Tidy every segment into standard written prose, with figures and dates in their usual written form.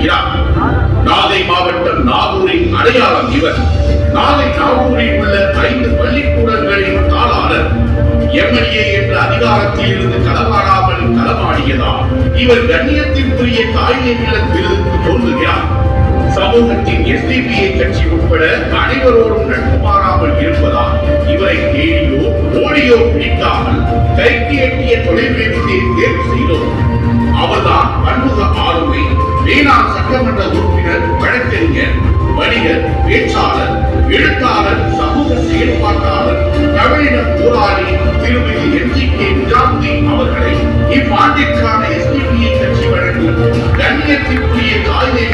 வழங்குகிறார். நாகை மாவட்டம் நாகூரின் அடையாளம் இவர். நாகை நாகூரில் உள்ள 5 பள்ளிக்கூடங்களின் தாளாளர். எம்எல்ஏ என்ற அதிகாரத்தில் இருந்து களமாடாமல் களமாடியதால் இவர் கண்ணியத்திற்குரிய காயிலை விருதுக்கு தோன்றுகிறார். சமூகத்தின் எஸ்டிபிஐ கட்சி உட்பட அனைவரோடும் நட்பு மாறாமல் இருப்பதால் இவரை தேடியோ ஓடியோ பிடிக்காமல் கைக்கு எட்டிய தொலைபேசியை தேர்வு செய்தோம். அவர்தான் பன்முக ஆளுமை, வேளாண் சட்டமன்ற உறுப்பினர், வழக்கறிஞர், வணிகர், பேச்சாளர், எழுத்தாளர், சமூக செயல்பாட்டாளர், தமிழின போராளி திருமதி எம்.ஜி.கே. நிஜாமுதீன் அவர்களை இவ்வாண்டிற்கான எஸ்டிபிஐ கட்சி வழங்கும் கண்ணியத்திற்குரிய காயிலை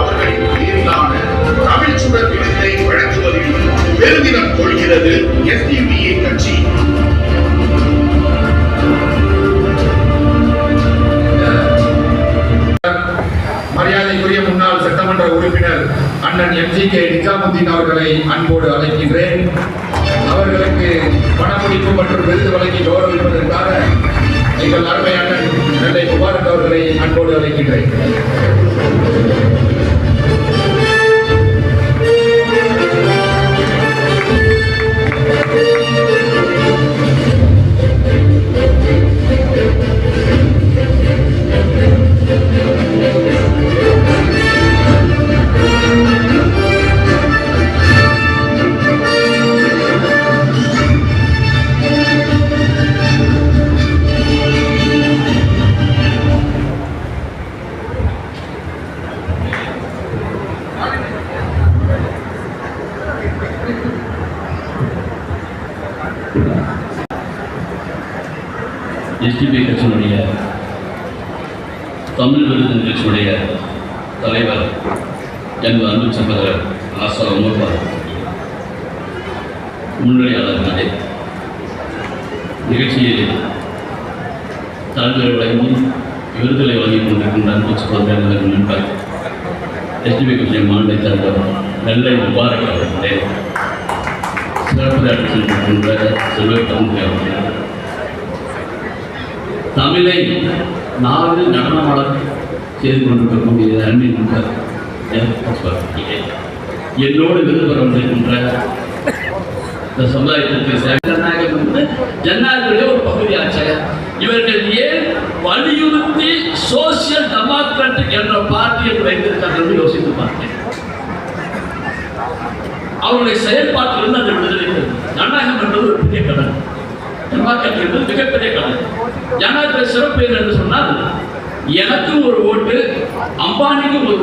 அவர்களின் பேரிலான தமிழ் சுடர் விருதை வழங்குவதில் பெருமிதம் கொள்கிறது எஸ்டிபிஐ கட்சி. மரியாதைக்குரிய முன்னாள் சட்டமன்ற உறுப்பினர் அண்ணன் எம்.ஜி.கே. நிஜாமுதீன் அவர்களை அன்போடு அழைக்கின்றேன். அவர்களுக்கு பணப்பிடிப்பு மற்றும் விருது வழங்கி கௌரவிப்பதற்காக எங்கள் அருமை அண்ணன் நெல்லை முபாரக் அவர்களை அன்போடு அழைக்கின்றேன். எஸ்டிபிஐ கட்சியினுடைய தமிழ் விருது நிகழ்ச்சியுடைய தலைவர் எனது அன்பு சகோதரர் ஆசா உமர்பால், முன்னணியாளர்களே, நிகழ்ச்சியில் தலைவரை வழங்கி விருதுகளை வழங்கிக் கொண்டிருக்கின்ற அன்பு சகோதரர்களுக்கு நண்பர் எஸ்டிபிஐ கட்சியின் மாநில தலைவர் நெல்லை முபாரக் அவர்களே, சிறப்பு சென்றிருக்கின்ற செல்வத்தம்பி அவர்களே, தமிழை 4 நடனமாளர் செய்து கொண்டிருக்கக்கூடிய அன்பின் நண்பர் என்னோடு விருது பெற வந்திருக்கின்ற இந்த சமுதாயத்திற்கு ஜனநாயகம் என்பது ஜனநாயகத்திலே ஒரு பகுதியாச்சு. இவர்கள் ஏன் வலியுறுத்தி சோசியல் டெமோக்ராட்டிக் என்ற பார்ட்டியை வைத்திருக்கிறார்கள் யோசித்து பார்த்தேன். அவருடைய செயல்பாட்டிலிருந்து அந்த விடுதலை ஜனநாயகம் என்பது ஒரு பெரிய கடன், டெமோக்ராட்டி என்பது மிகப்பெரிய கடன். ஜனநாயகத்தில் சிறப்பு என்று சொன்னால் எனக்கும் ஒரு ஓட்டு, அம்பானிக்கும் ஒரு